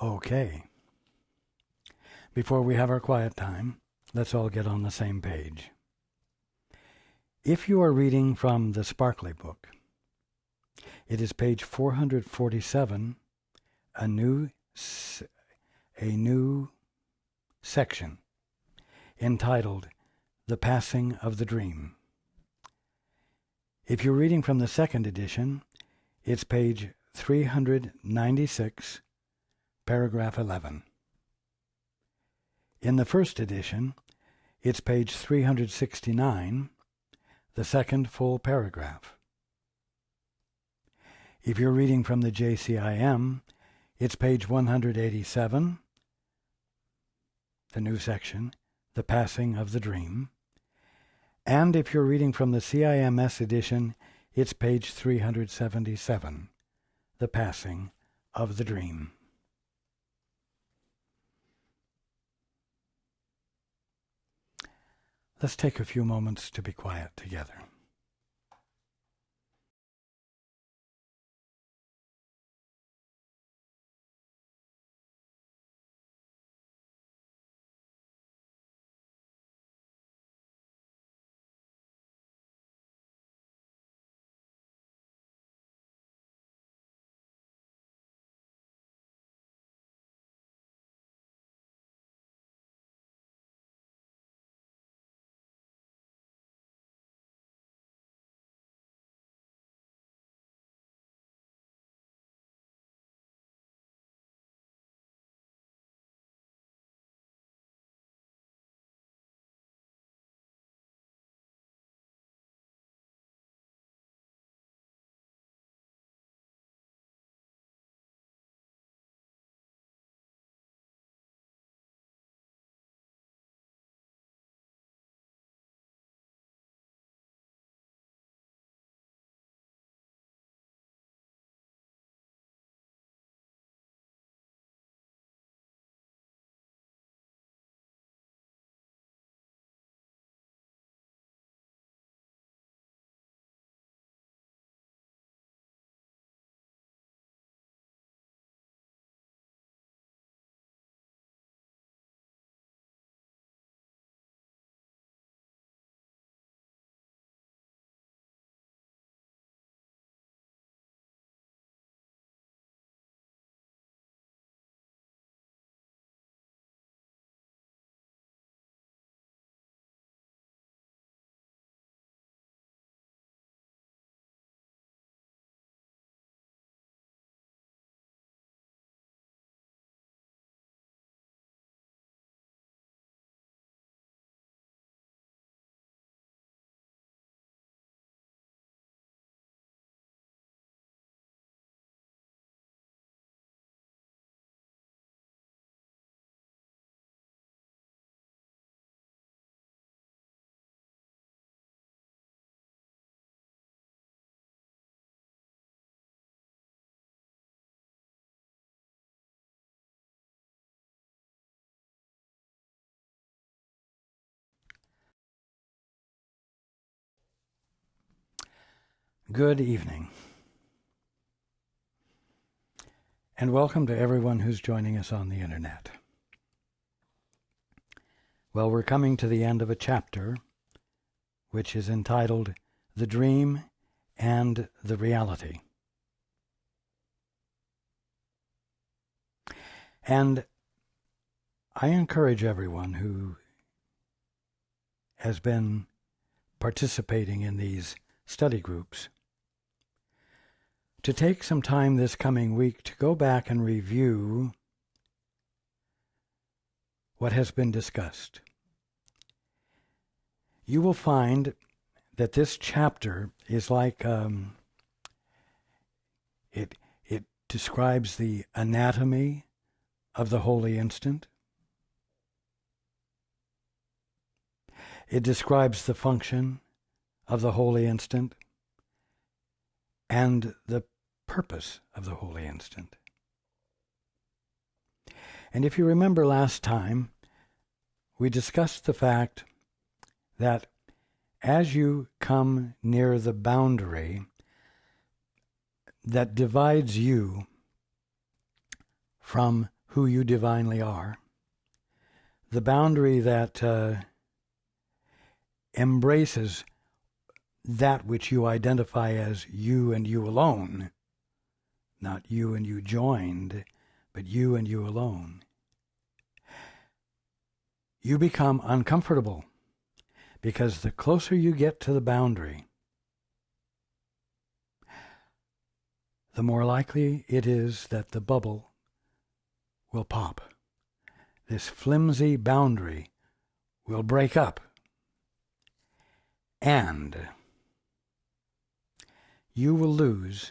Okay. Before we have our quiet time, let's all get on the same page. If you are reading from the Sparkly book, it is page 447, a new section entitled The Passing of the Dream. If you're reading from the second edition, it's page 396, paragraph 11. In the first edition, it's page 369, the second full paragraph. If you're reading from the JCIM, it's page 187, the new section, The Passing of the Dream. And if you're reading from the CIMS edition, it's page 377, The Passing of the Dream. Let's take a few moments to be quiet together. Good evening, and welcome to everyone who's joining us on the internet. Well, we're coming to the end of a chapter which is entitled The Dream and the Reality. And I encourage everyone who has been participating in these study groups to take some time this coming week to go back and review what has been discussed. You will find that this chapter is like it describes the anatomy of the holy instant. It describes the function of the holy instant and the purpose of the holy instant. And if you remember last time, we discussed the fact that as you come near the boundary that divides you from who you divinely are, the boundary that embraces that which you identify as you and you alone, not you and you joined, but you and you alone. You become uncomfortable because the closer you get to the boundary, the more likely it is that the bubble will pop. This flimsy boundary will break up. And you will lose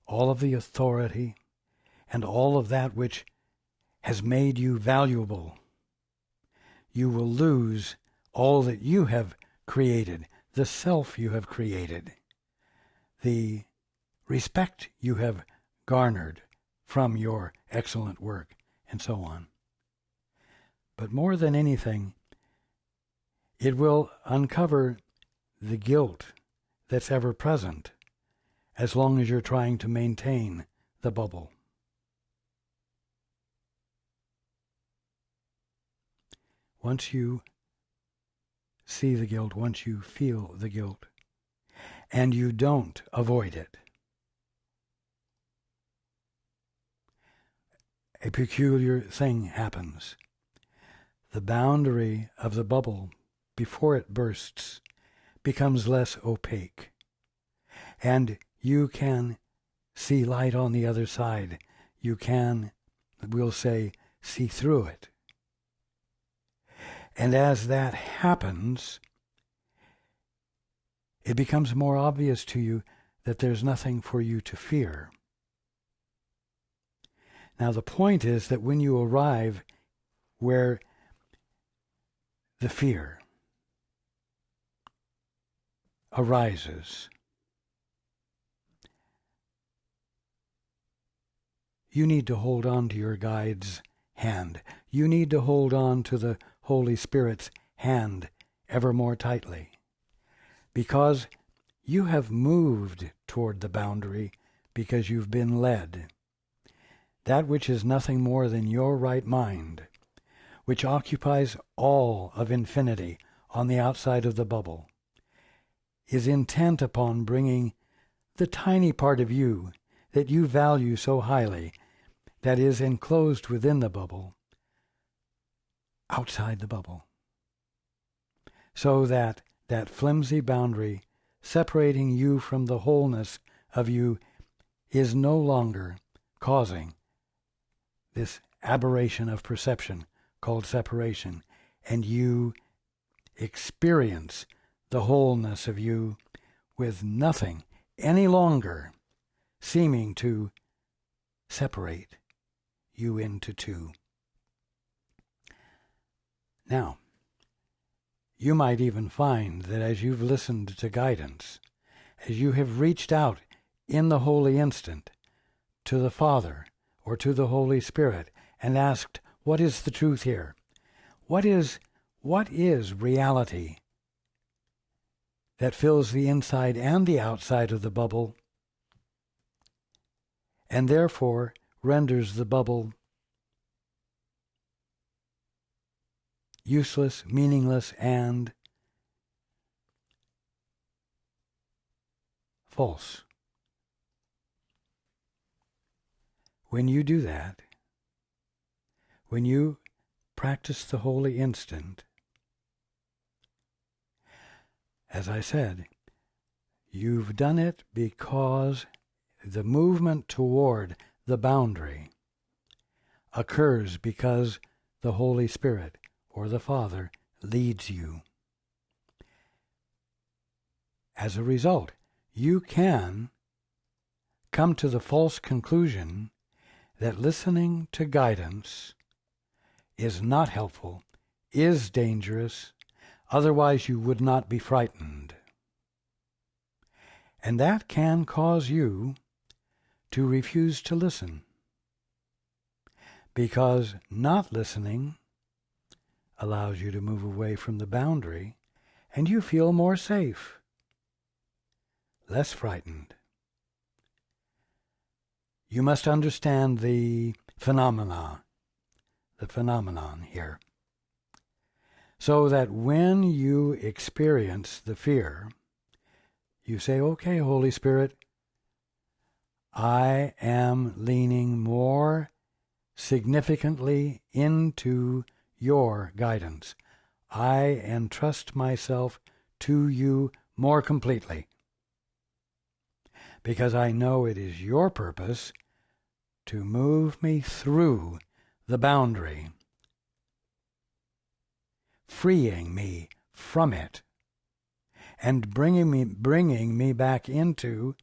all of the authority and all of that which has made you valuable. You will lose all that you have created, the self you have created, the respect you have garnered from your excellent work, and so on. But more than anything, it will uncover the guilt that's ever present as long as you're trying to maintain the bubble. Once you see the guilt, once you feel the guilt, and you don't avoid it, a peculiar thing happens. The boundary of the bubble, before it bursts, becomes less opaque, and you can see light on the other side. You can, we'll say, see through it. And as that happens, it becomes more obvious to you that there's nothing for you to fear. Now the point is that when you arrive where the fear arises, you need to hold on to your guide's hand. You need to hold on to the Holy Spirit's hand ever more tightly, because you have moved toward the boundary because you've been led. That which is nothing more than your right mind, which occupies all of infinity on the outside of the bubble, is intent upon bringing the tiny part of you that you value so highly, that is enclosed within the bubble, outside the bubble, so that that flimsy boundary separating you from the wholeness of you is no longer causing this aberration of perception called separation, and you experience the wholeness of you with nothing any longer seeming to separate you into two. Now, you might even find that as you've listened to guidance, as you have reached out in the holy instant to the Father or to the Holy Spirit and asked, what is the truth here? What is reality that fills the inside and the outside of the bubble, and therefore renders the bubble useless, meaningless, and false? When you do that, when you practice the holy instant, as I said, you've done it because the movement toward the boundary occurs because the Holy Spirit or the Father leads you. As a result, you can come to the false conclusion that listening to guidance is not helpful, is dangerous, otherwise you would not be frightened. And that can cause you to refuse to listen, because not listening allows you to move away from the boundary, and you feel more safe, less frightened. You must understand the phenomena the phenomenon here. So that when you experience the fear, you say, okay, Holy Spirit, I am leaning more significantly into your guidance. I entrust myself to you more completely, because I know it is your purpose to move me through the boundary, freeing me from it, and bringing me back into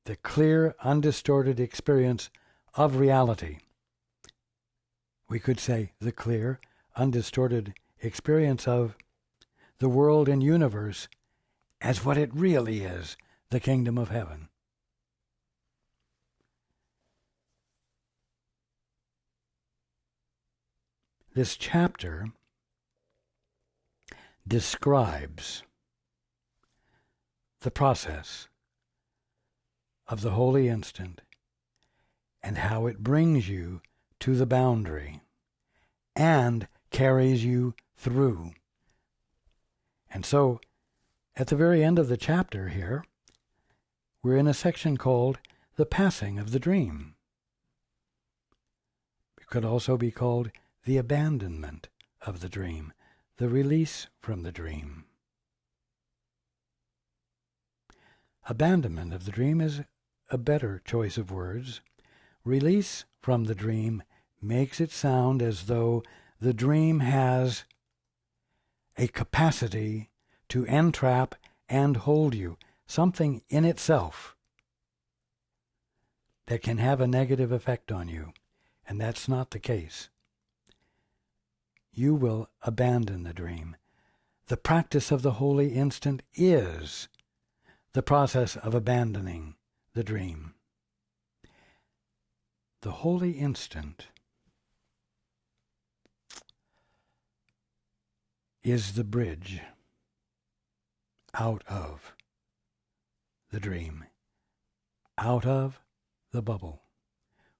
the clear, undistorted experience of reality. We could say the clear, undistorted experience of the world and universe as what it really is, the kingdom of heaven. This chapter describes the process of the holy instant and how it brings you to the boundary and carries you through. And so, at the very end of the chapter here, we're in a section called the passing of the dream. It could also be called the abandonment of the dream, the release from the dream. Abandonment of the dream is a better choice of words. Release from the dream makes it sound as though the dream has a capacity to entrap and hold you, something in itself that can have a negative effect on you, and that's not the case. You will abandon the dream. The practice of the holy instant is the process of abandoning the dream. The holy instant is the bridge out of the dream, out of the bubble,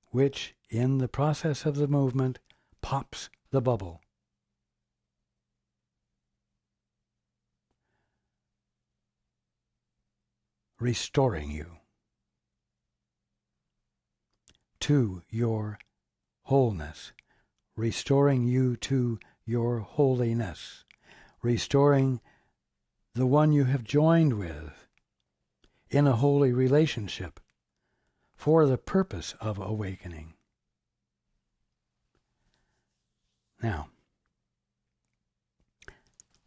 which in the process of the movement pops the bubble. Restoring you to your wholeness, restoring you to your holiness, restoring the one you have joined with in a holy relationship for the purpose of awakening. Now,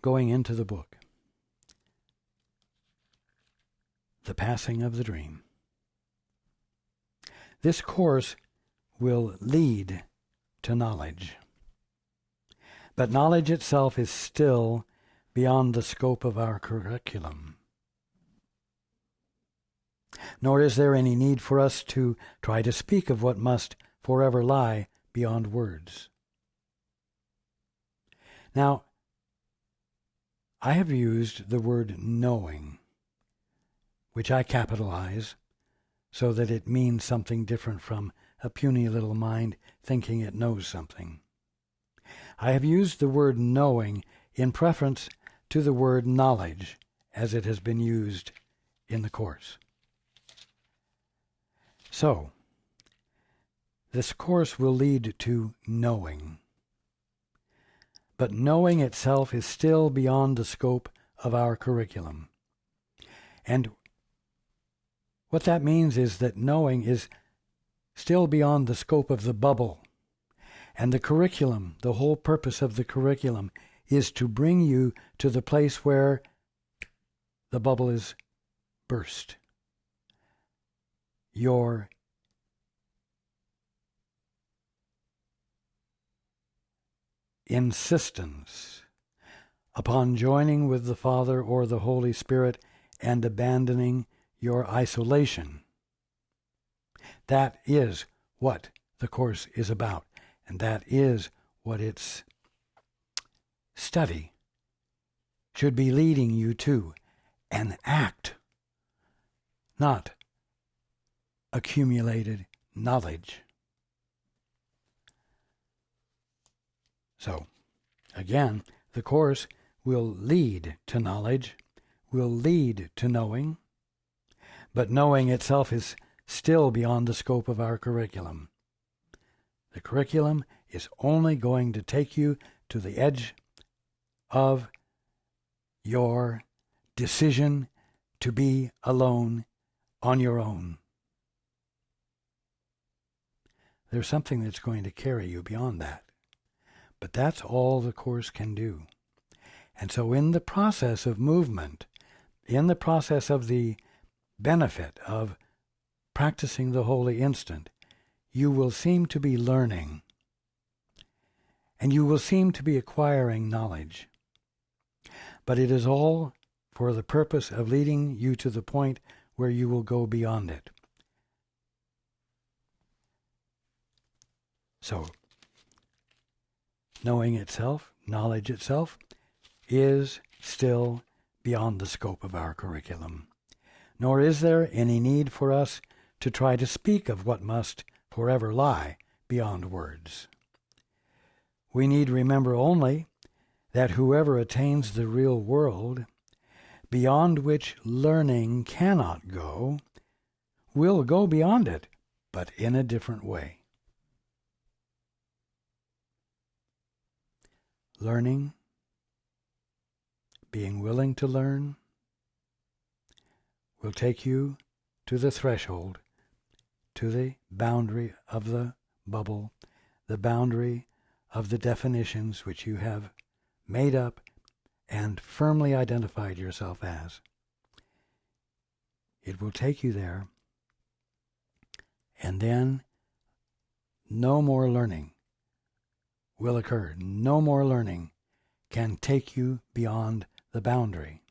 going into the book, The Passing of the Dream. This course will lead to knowledge, but knowledge itself is still beyond the scope of our curriculum. Nor is there any need for us to try to speak of what must forever lie beyond words. Now, I have used the word knowing, which I capitalize so that it means something different from a puny little mind thinking it knows something. I have used the word knowing in preference to the word knowledge as it has been used in the course. So, this course will lead to knowing. But knowing itself is still beyond the scope of our curriculum. And what that means is that knowing is still beyond the scope of the bubble. And the curriculum, the whole purpose of the curriculum, is to bring you to the place where the bubble is burst. Your insistence upon joining with the Father or the Holy Spirit and abandoning your isolation. That is what the course is about, and that is what its study should be leading you to, an act, not accumulated knowledge. So, again, the Course will lead to knowledge, will lead to knowing, but knowing itself is still beyond the scope of our curriculum. The curriculum is only going to take you to the edge of your decision to be alone on your own. There's something that's going to carry you beyond that. But that's all the Course can do. And so in the process of movement, in the process of the benefit of practicing the holy instant, you will seem to be learning, and you will seem to be acquiring knowledge. But it is all for the purpose of leading you to the point where you will go beyond it. So, knowing itself, knowledge itself, is still beyond the scope of our curriculum. Nor is there any need for us to try to speak of what must forever lie beyond words. We need remember only that whoever attains the real world, beyond which learning cannot go, will go beyond it, but in a different way. Learning, being willing to learn, will take you to the threshold, to the boundary of the bubble, the boundary of the definitions which you have made up and firmly identified yourself as. It will take you there, and then no more learning will occur. No more learning can take you beyond the boundary.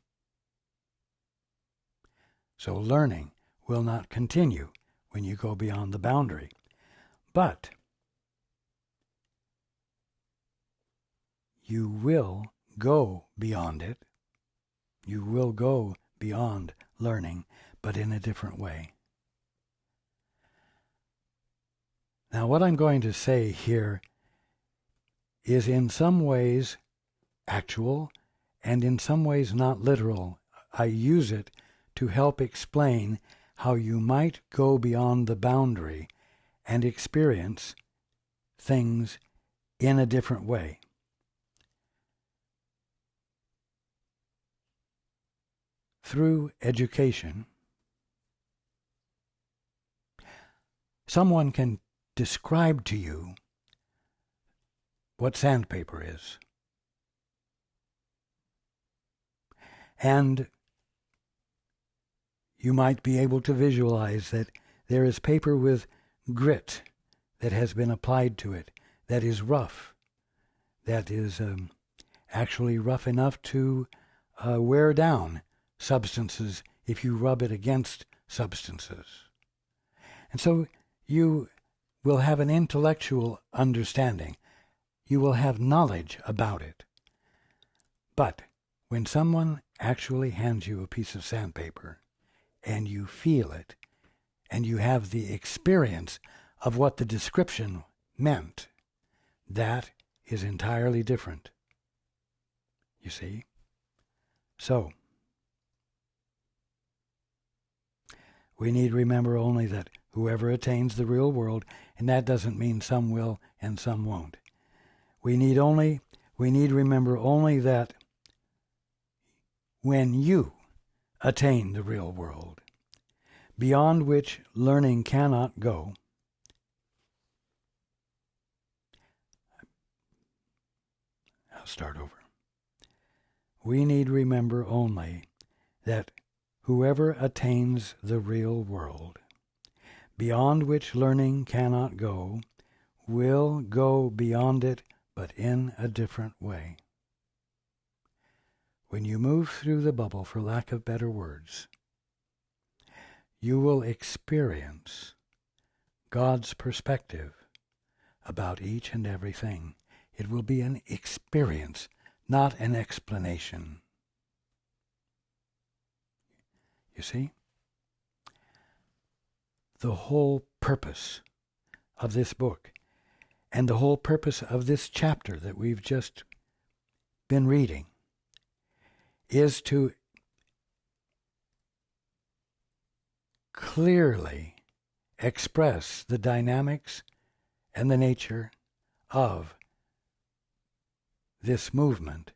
So learning will not continue when you go beyond the boundary. But you will go beyond it. You will go beyond learning, but in a different way. Now, what I'm going to say here is in some ways actual and in some ways not literal. I use it to help explain how you might go beyond the boundary and experience things in a different way. Through education, someone can describe to you what sandpaper is. And you might be able to visualize that there is paper with grit that has been applied to it, that is rough, that is actually rough enough to wear down substances if you rub it against substances. And so you will have an intellectual understanding. You will have knowledge about it. But when someone actually hands you a piece of sandpaper and you feel it and you have the experience of what the description meant, that is entirely different. You see? So, we need remember only that whoever attains the real world, and that doesn't mean some will and some won't. We need remember only that when you attain the real world, beyond which learning cannot go, I'll start over. We need remember only that whoever attains the real world, beyond which learning cannot go, will go beyond it, but in a different way. When you move through the bubble, for lack of better words, you will experience God's perspective about each and everything. It will be an experience, not an explanation. You see? The whole purpose of this book And the whole purpose of this chapter that we've just been reading is to clearly express the dynamics and the nature of this movement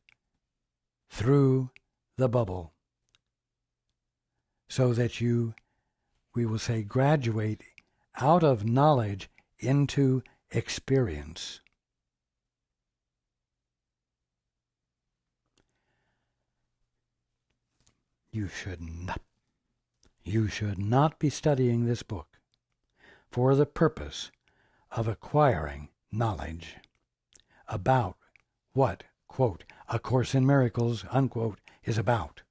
through the bubble, so that you, we will say, graduate out of knowledge into experience. You should not be studying this book for the purpose of acquiring knowledge about what, quote, A Course in Miracles, unquote, is about.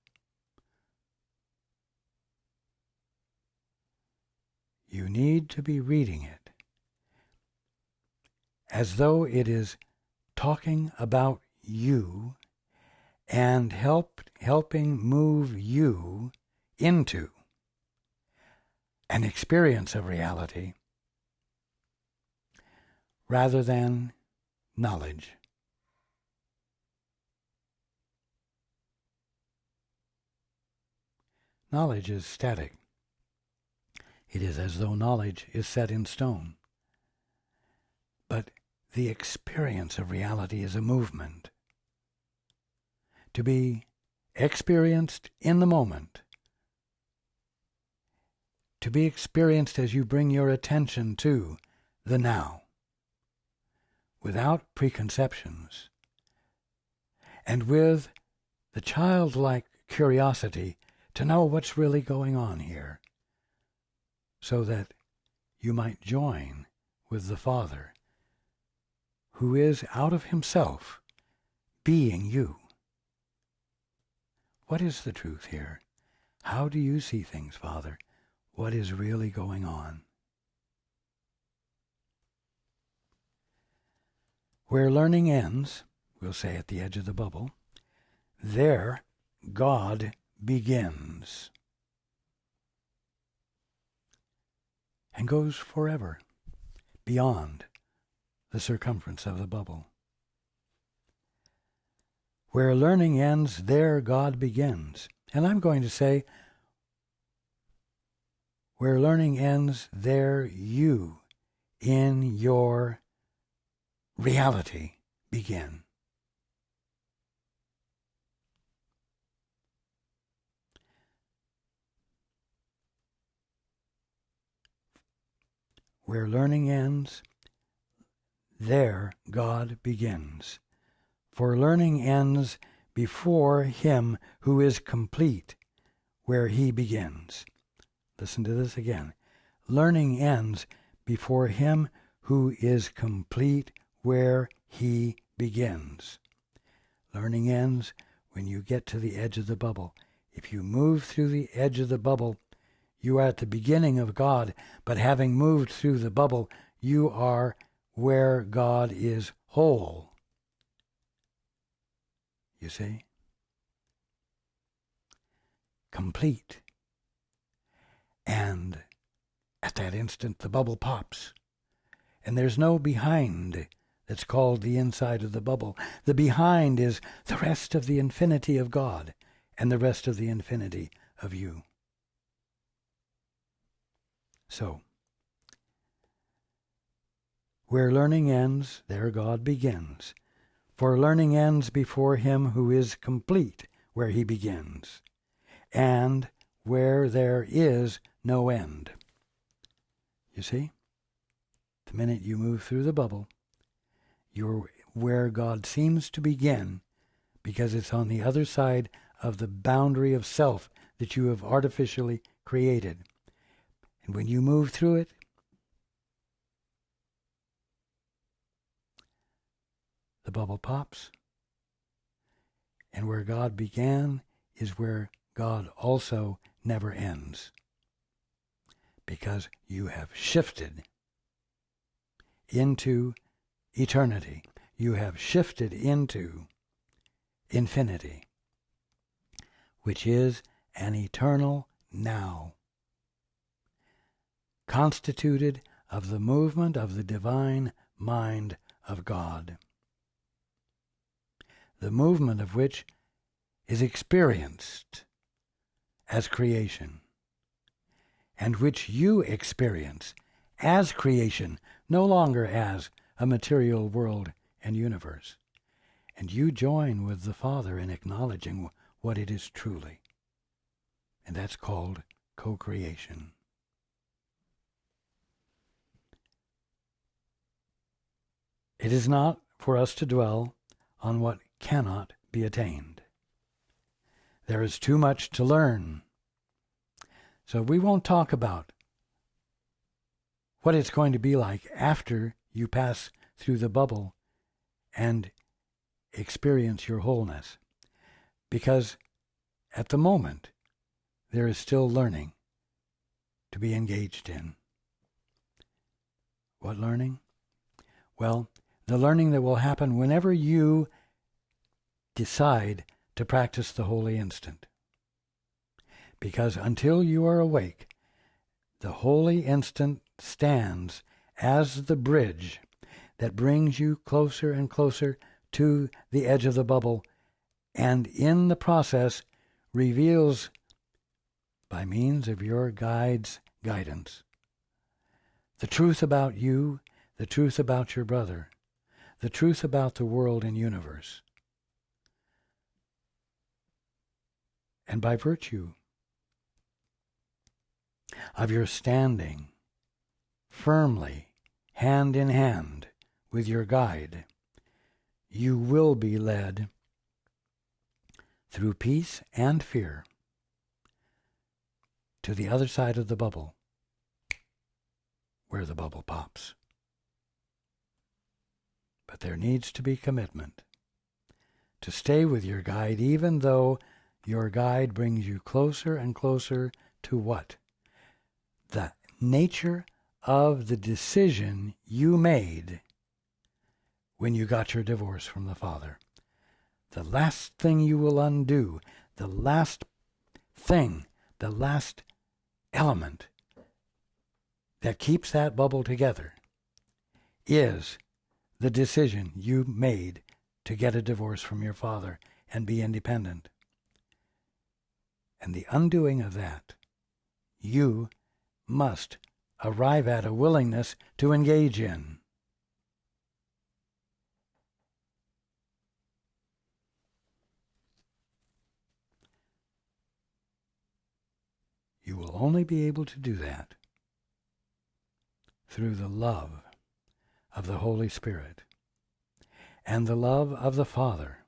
You need to be reading it as though it is talking about you and helping move you into an experience of reality rather than knowledge. Knowledge is static. It is as though knowledge is set in stone. But the experience of reality is a movement, to be experienced in the moment, to be experienced as you bring your attention to the now, without preconceptions, and with the childlike curiosity to know what's really going on here, so that you might join with the Father, who is out of himself being you. What is the truth here? How do you see things, Father? What is really going on? Where learning ends, we'll say at the edge of the bubble, there God begins and goes forever beyond the circumference of the bubble. Where learning ends, there God begins. And I'm going to say, where learning ends, there you, in your reality, begin. Where learning ends, there God begins. For learning ends before him who is complete, where he begins. Listen to this again. Learning ends before him who is complete, where he begins. Learning ends when you get to the edge of the bubble. If you move through the edge of the bubble, you are at the beginning of God, but having moved through the bubble, you are where God is whole. You see? Complete. And at that instant, the bubble pops. And there's no behind that's called the inside of the bubble. The behind is the rest of the infinity of God and the rest of the infinity of you. So, where learning ends, there God begins. For learning ends before him who is complete, where he begins, and where there is no end. You see? The minute you move through the bubble, you're where God seems to begin, because it's on the other side of the boundary of self that you have artificially created. And when you move through it, the bubble pops. And where God began is where God also never ends. Because you have shifted into eternity. You have shifted into infinity, which is an eternal now, constituted of the movement of the divine mind of God, the movement of which is experienced as creation, and which you experience as creation, no longer as a material world and universe. And you join with the Father in acknowledging what it is truly. And that's called co-creation. It is not for us to dwell on what cannot be attained. There is too much to learn. So we won't talk about what it's going to be like after you pass through the bubble and experience your wholeness. Because at the moment, there is still learning to be engaged in. What learning? Well, the learning that will happen whenever you decide to practice the holy instant. Because until you are awake, the holy instant stands as the bridge that brings you closer and closer to the edge of the bubble, and in the process reveals, by means of your guide's guidance, the truth about you, the truth about your brother, the truth about the world and universe. And by virtue of your standing firmly, hand in hand with your guide, you will be led through peace and fear to the other side of the bubble, where the bubble pops. But there needs to be commitment to stay with your guide, even though your guide brings you closer and closer to what? The nature of the decision you made when you got your divorce from the Father. The last thing you will undo, the last thing, the last element that keeps that bubble together is the decision you made to get a divorce from your father and be independent. And the undoing of that, you must arrive at a willingness to engage in. You will only be able to do that through the love of the Holy Spirit and the love of the Father,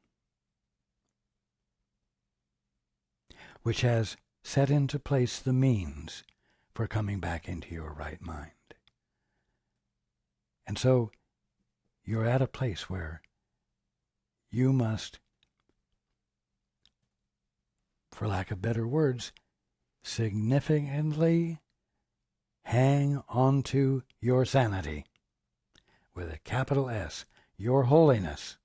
which has set into place the means for coming back into your right mind. And so you're at a place where you must, for lack of better words, significantly hang on to your sanity, with a capital S, your holiness.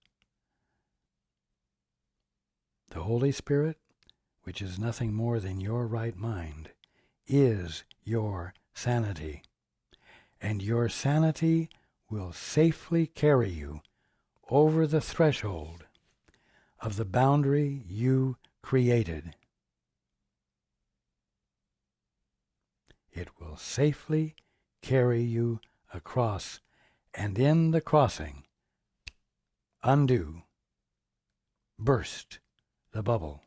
The Holy Spirit, which is nothing more than your right mind, is your sanity. And your sanity will safely carry you over the threshold of the boundary you created. It will safely carry you across, and in the crossing, undo, burst the bubble.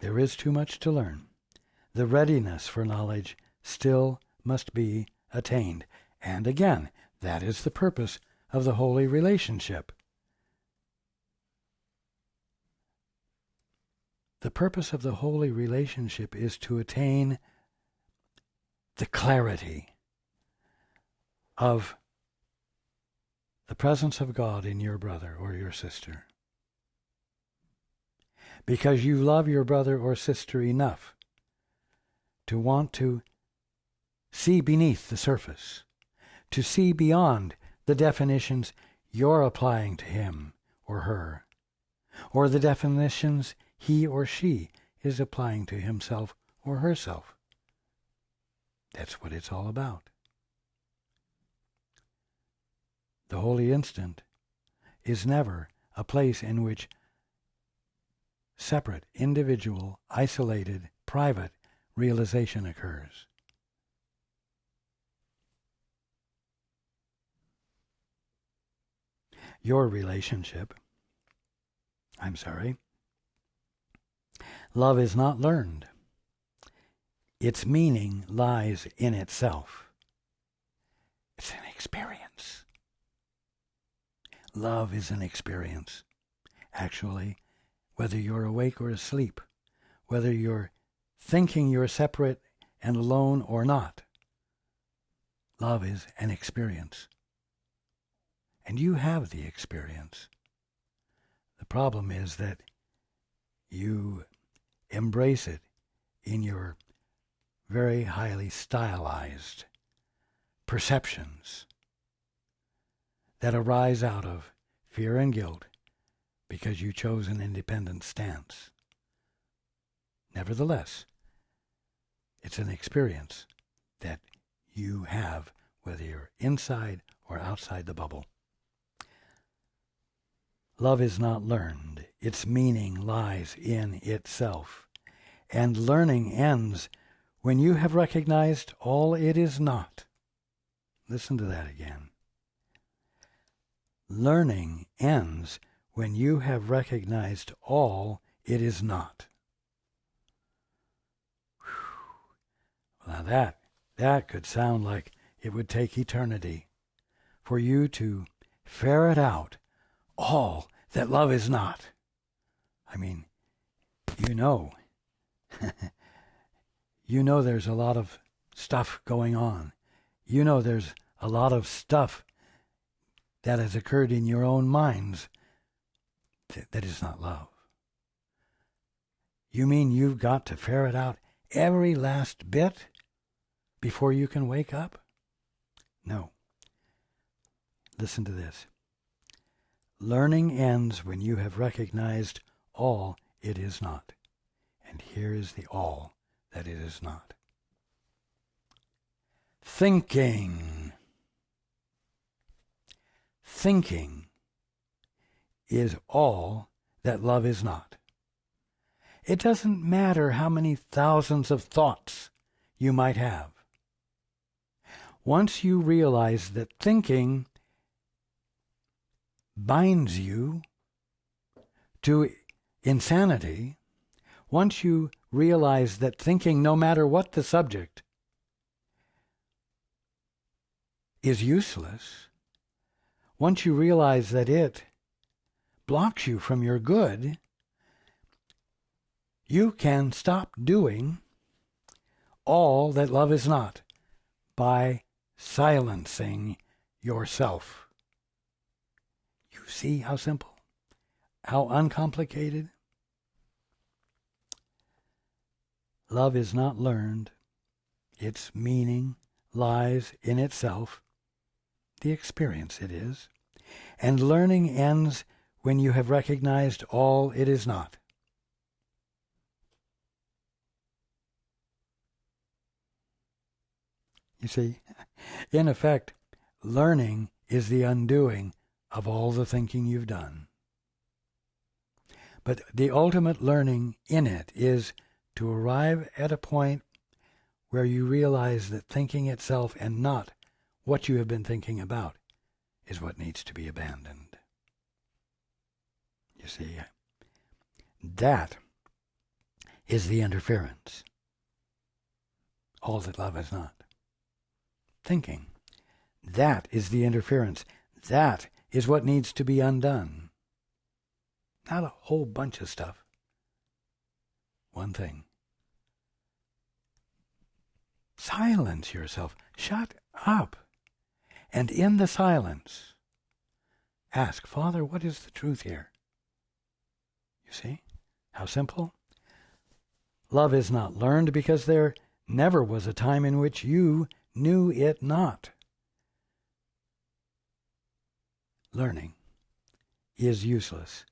There is too much to learn. The readiness for knowledge still must be attained. And again, that is the purpose of the holy relationship. The purpose of the holy relationship is to attain the clarity of the presence of God in your brother or your sister. Because you love your brother or sister enough to want to see beneath the surface, to see beyond the definitions you're applying to him or her, or the definitions he or she is applying to himself or herself. That's what it's all about. The holy instant is never a place in which separate, individual, isolated, private realization occurs. Your relationship, love is not learned. Its meaning lies in itself. It's an experience. Love is an experience. Actually, whether you're awake or asleep, whether you're thinking you're separate and alone or not, love is an experience. And you have the experience. The problem is that you embrace it in your very highly stylized perceptions that arise out of fear and guilt because you chose an independent stance. Nevertheless, it's an experience that you have, whether you're inside or outside the bubble. Love is not learned. Its meaning lies in itself. And learning ends when you have recognized all it is not. Listen to that again. Learning ends when you have recognized all it is not. Whew. Now that could sound like it would take eternity for you to ferret out all that love is not. I mean, you know there's a lot of stuff going on. You know there's a lot of stuff that has occurred in your own minds that is not love. You mean you've got to ferret out every last bit before you can wake up? No. Listen to this. Learning ends when you have recognized all it is not. And here is the all that it is not. Thinking. Thinking is all that love is not. It doesn't matter how many thousands of thoughts you might have. Once you realize that thinking binds you to insanity, once you realize that thinking, no matter what the subject, is useless, once you realize that it blocks you from your good, you can stop doing all that love is not by silencing yourself. You see how simple, how uncomplicated? Love is not learned. Its meaning lies in itself, the experience it is, and learning ends when you have recognized all it is not. You see, in effect, learning is the undoing of all the thinking you've done. But the ultimate learning in it is to arrive at a point where you realize that thinking itself and not what you have been thinking about is what needs to be abandoned. You see, that is the interference. All that love is not. Thinking. That is the interference. That is what needs to be undone. Not a whole bunch of stuff. One thing. Silence yourself. Shut up. And in the silence, ask, Father, what is the truth here? You see? How simple? Love is not learned because there never was a time in which you knew it not. Learning is useless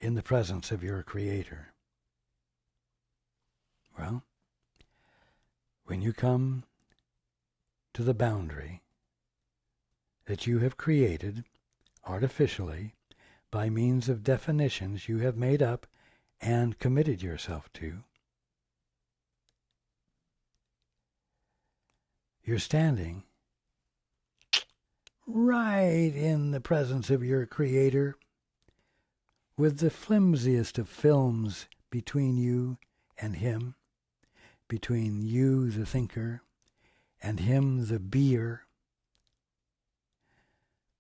in the presence of your Creator. Well, when you come to the boundary that you have created artificially by means of definitions you have made up and committed yourself to, you're standing right in the presence of your Creator with the flimsiest of films between you and Him, between you, the thinker, and Him, the beer,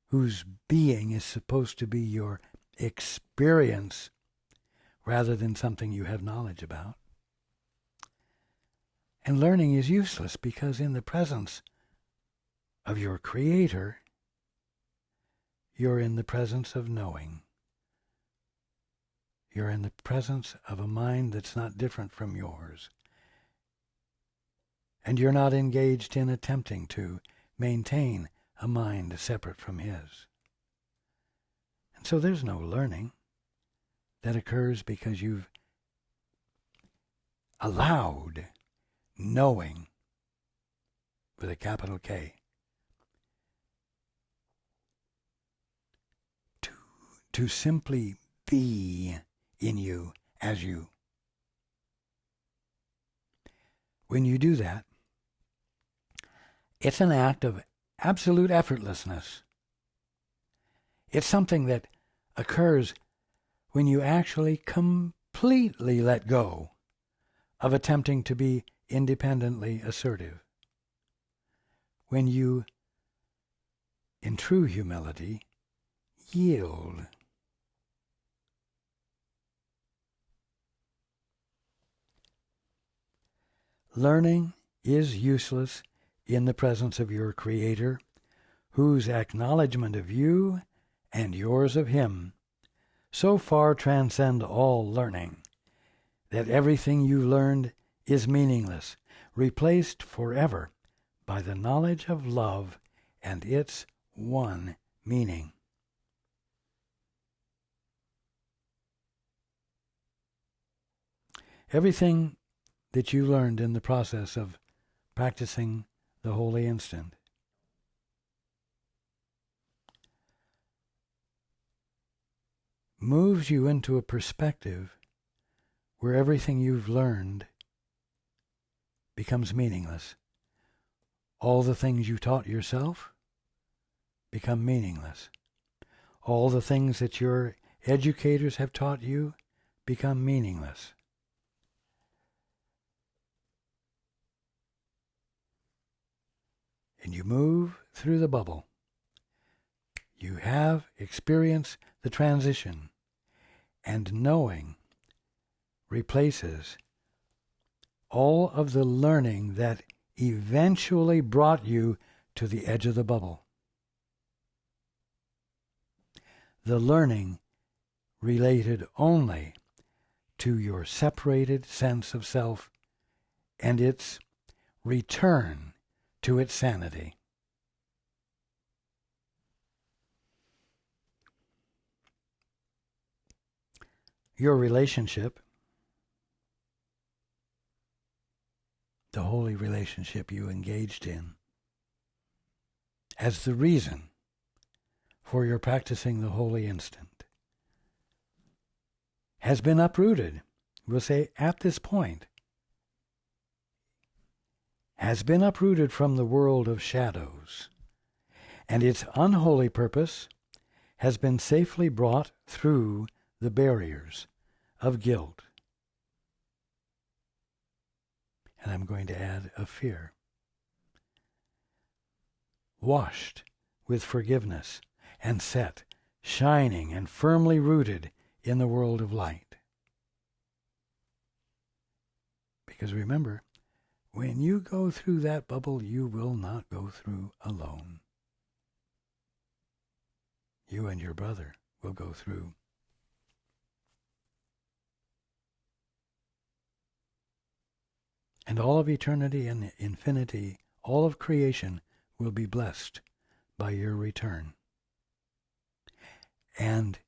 whose being is supposed to be your experience rather than something you have knowledge about. And learning is useless because in the presence of your Creator, you're in the presence of knowing. You're in the presence of a mind that's not different from yours. And you're not engaged in attempting to maintain a mind separate from his. And so there's no learning that occurs because you've allowed knowing, with a capital K, to simply be in you as you. When you do that, it's an act of absolute effortlessness. It's something that occurs when you actually completely let go of attempting to be independently assertive. When you, in true humility, yield. Learning is useless in the presence of your Creator, whose acknowledgement of you and yours of Him so far transcend all learning that everything you learned is meaningless, replaced forever by the knowledge of love and its one meaning. Everything that you learned in the process of practicing the holy instant moves you into a perspective where everything you've learned becomes meaningless. All the things you taught yourself become meaningless. All the things that your educators have taught you become meaningless. And you move through the bubble. You have experienced the transition, and knowing replaces all of the learning that eventually brought you to the edge of the bubble. The learning related only to your separated sense of self and its return to its sanity. Your relationship, the holy relationship you engaged in, as the reason for your practicing the holy instant, has been uprooted. We'll say at this point, has been uprooted from the world of shadows, and its unholy purpose has been safely brought through the barriers of guilt. And I'm going to add of fear. Washed with forgiveness and set, shining and firmly rooted in the world of light. Because remember, when you go through that bubble, you will not go through alone. You and your brother will go through. And all of eternity and infinity, all of creation, will be blessed by your return. And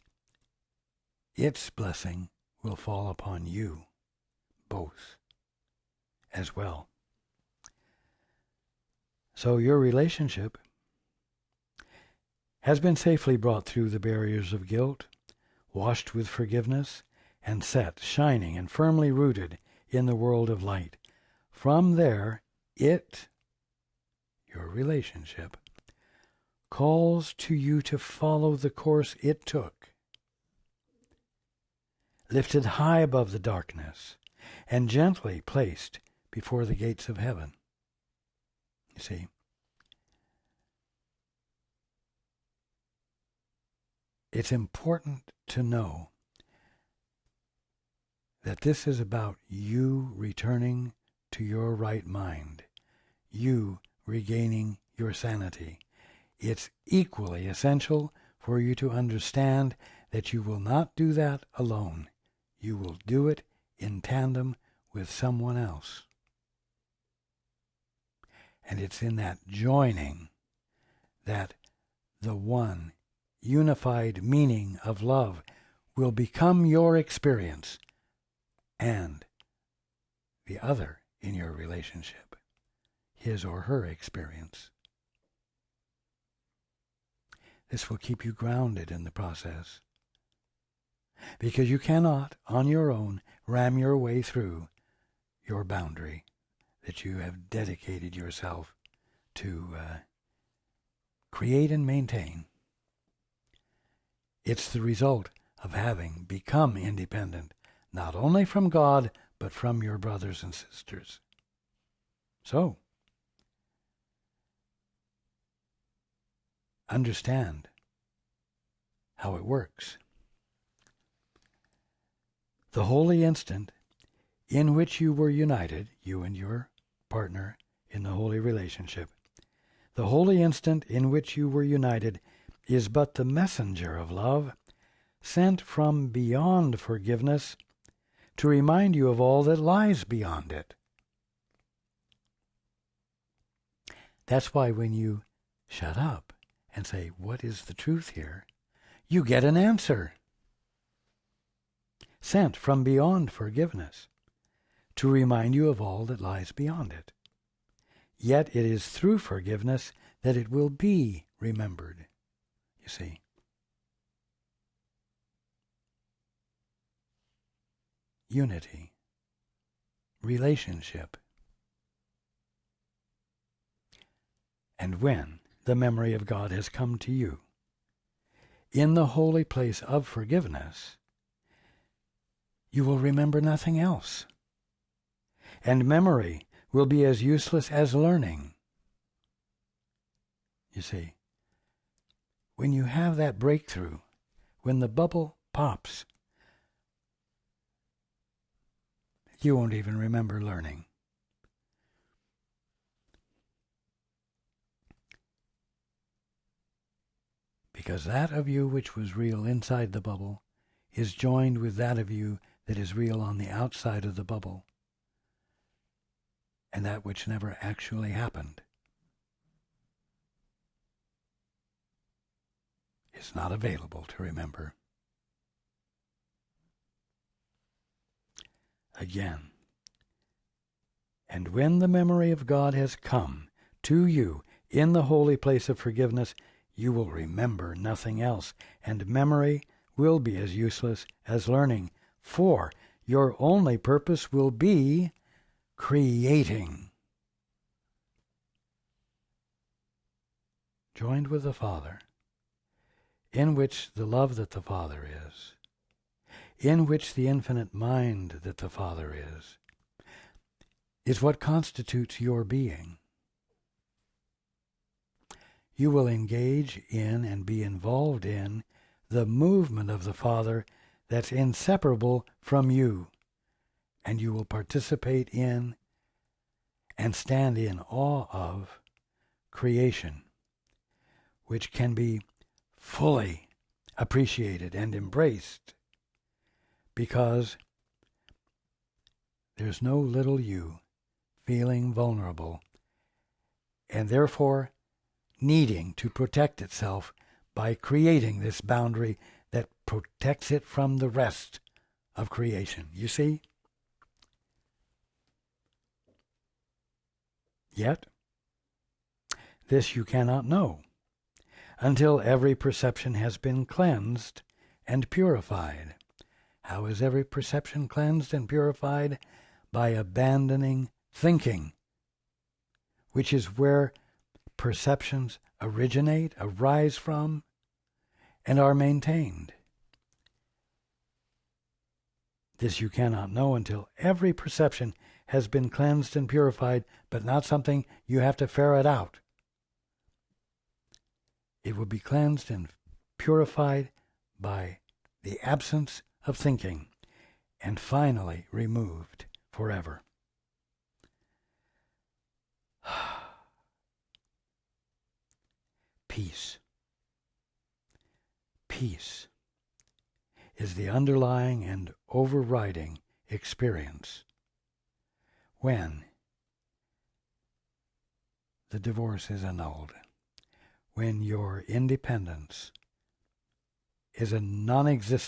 its blessing will fall upon you both as well. So your relationship has been safely brought through the barriers of guilt, washed with forgiveness, and set shining and firmly rooted in the world of light. From there, your relationship, calls to you to follow the course it took, lifted high above the darkness and gently placed before the gates of heaven. You see, it's important to know that this is about you returning to your right mind, you regaining your sanity. It's equally essential for you to understand that you will not do that alone. You will do it in tandem with someone else. And it's in that joining that the one unified meaning of love will become your experience and the other in your relationship, his or her experience. This will keep you grounded in the process, because you cannot, on your own, ram your way through your boundary that you have dedicated yourself to create and maintain. It's the result of having become independent, not only from God, but from your brothers and sisters. So, understand how it works. The holy instant in which you were united, you and your partner in the holy relationship, the holy instant in which you were united is but the messenger of love, sent from beyond forgiveness to remind you of all that lies beyond it. That's why when you shut up and say, what is the truth here? You get an answer. Sent from beyond forgiveness to remind you of all that lies beyond it. Yet it is through forgiveness that it will be remembered, you see. Unity, relationship. And when the memory of God has come to you, in the holy place of forgiveness, you will remember nothing else. And memory will be as useless as learning. You see, when you have that breakthrough, when the bubble pops, you won't even remember learning. Because that of you which was real inside the bubble is joined with that of you that is real on the outside of the bubble, and that which never actually happened is not available to remember. Again, and when the memory of God has come to you in the holy place of forgiveness, you will remember nothing else, and memory will be as useless as learning, for your only purpose will be creating. Joined with the Father, in which the love that the Father is, in which the infinite mind that the Father is what constitutes your being. You will engage in and be involved in the movement of the Father that's inseparable from you, and you will participate in and stand in awe of creation, which can be fully appreciated and embraced, because there's no little you feeling vulnerable, and therefore needing to protect itself by creating this boundary that protects it from the rest of creation. You see? Yet, This you cannot know until every perception has been cleansed and purified. How is every perception cleansed and purified? By abandoning thinking, which is where perceptions originate, arise from, and are maintained. This you cannot know until every perception has been cleansed and purified, but not something you have to ferret out. It will be cleansed and purified by the absence of thinking, and finally removed forever. Peace. Peace is the underlying and overriding experience when the divorce is annulled, when your independence is a non-existent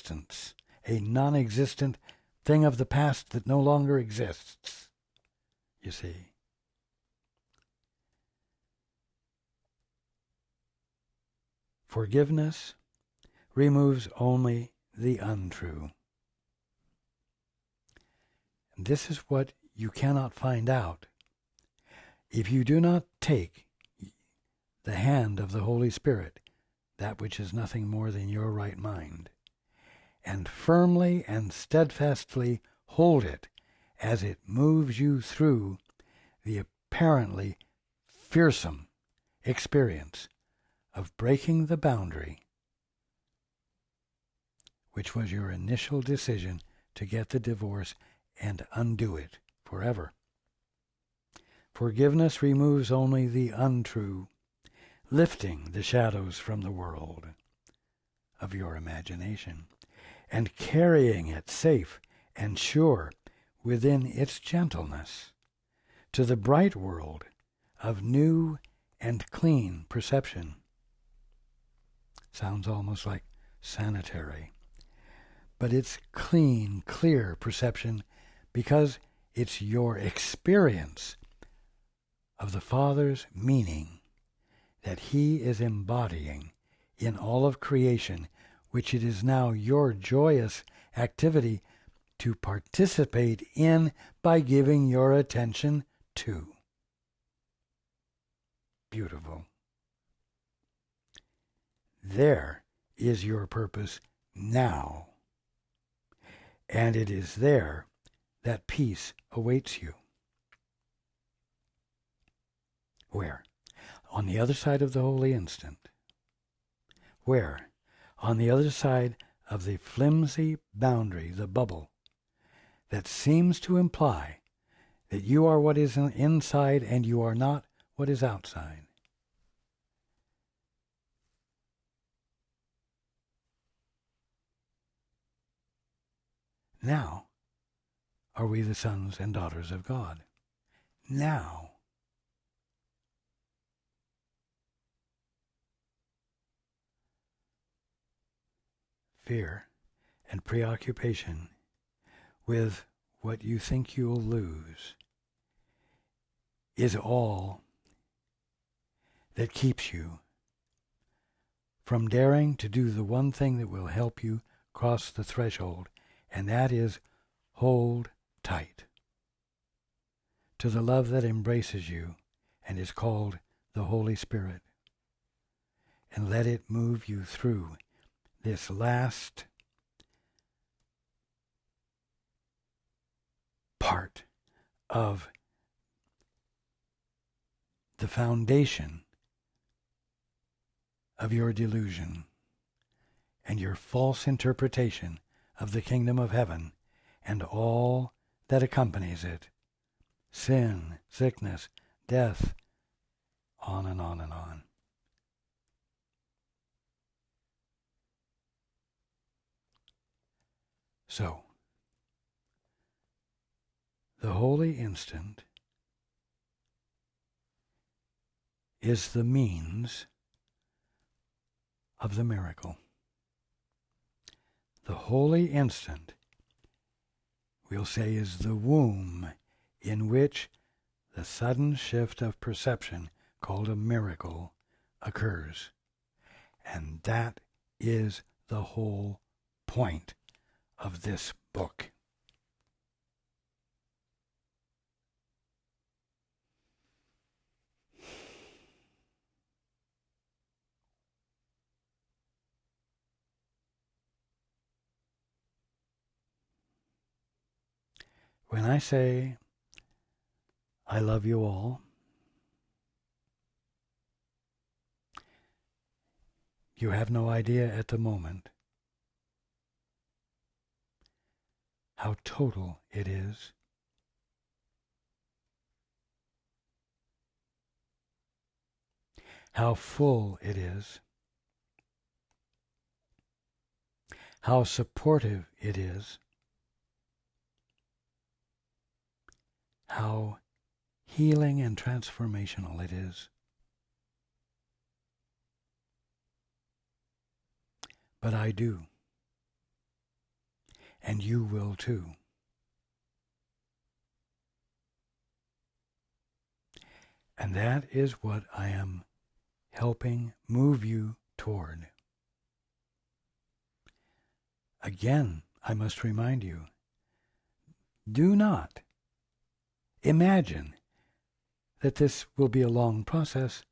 thing of the past that no longer exists, you see. Forgiveness removes only the untrue. And this is what you cannot find out if you do not take the hand of the Holy Spirit, that which is nothing more than your right mind, and firmly and steadfastly hold it as it moves you through the apparently fearsome experience of breaking the boundary, which was your initial decision to get the divorce and undo it forever. Forgiveness removes only the untrue, lifting the shadows from the world of your imagination and carrying it safe and sure within its gentleness to the bright world of new and clean perception. Sounds almost like sanitary, but it's clean, clear perception because it's your experience of the Father's meaning that He is embodying in all of creation, which it is now your joyous activity to participate in by giving your attention to. Beautiful. There is your purpose now, and it is there that peace awaits you. Where? On the other side of the holy instant. Where? On the other side of the flimsy boundary, the bubble, that seems to imply that you are what is inside and you are not what is outside. Now are we the sons and daughters of God. Now. Fear and preoccupation with what you think you'll lose is all that keeps you from daring to do the one thing that will help you cross the threshold, and that is hold tight to the love that embraces you and is called the Holy Spirit, and let it move you through this last part of the foundation of your delusion and your false interpretation of the kingdom of heaven and all that accompanies it. Sin, sickness, death, on and on and on. So, the holy instant is the means of the miracle. The holy instant, we'll say, is the womb in which the sudden shift of perception called a miracle occurs. And that is the whole point of this book. When I say I love you all, you have no idea at the moment how total it is. How full it is. How supportive it is. How healing and transformational it is. But I do. And you will too. And that is what I am helping move you toward. Again, I must remind you, do not imagine that this will be a long process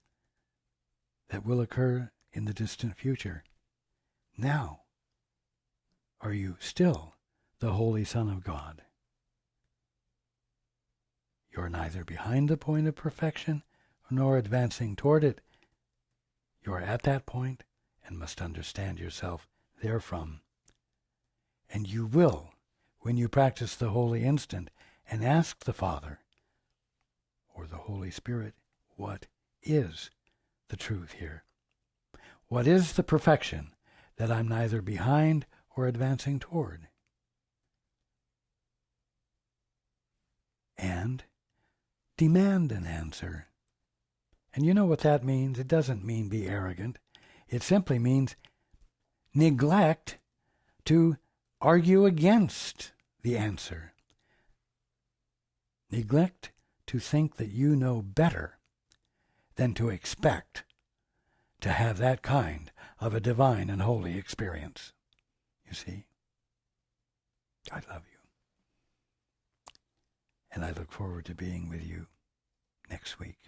that will occur in the distant future. Now, are you still the Holy Son of God? You're neither behind the point of perfection nor advancing toward it. You're at that point and must understand yourself therefrom. And you will, when you practice the holy instant and ask the Father or the Holy Spirit, what is the truth here? What is the perfection that I'm neither behind or advancing toward? And demand an answer. And you know what that means? It doesn't mean be arrogant. It simply means neglect to argue against the answer. Neglect to think that you know better than to expect to have that kind of a divine and holy experience. You see? I love you. And I look forward to being with you next week.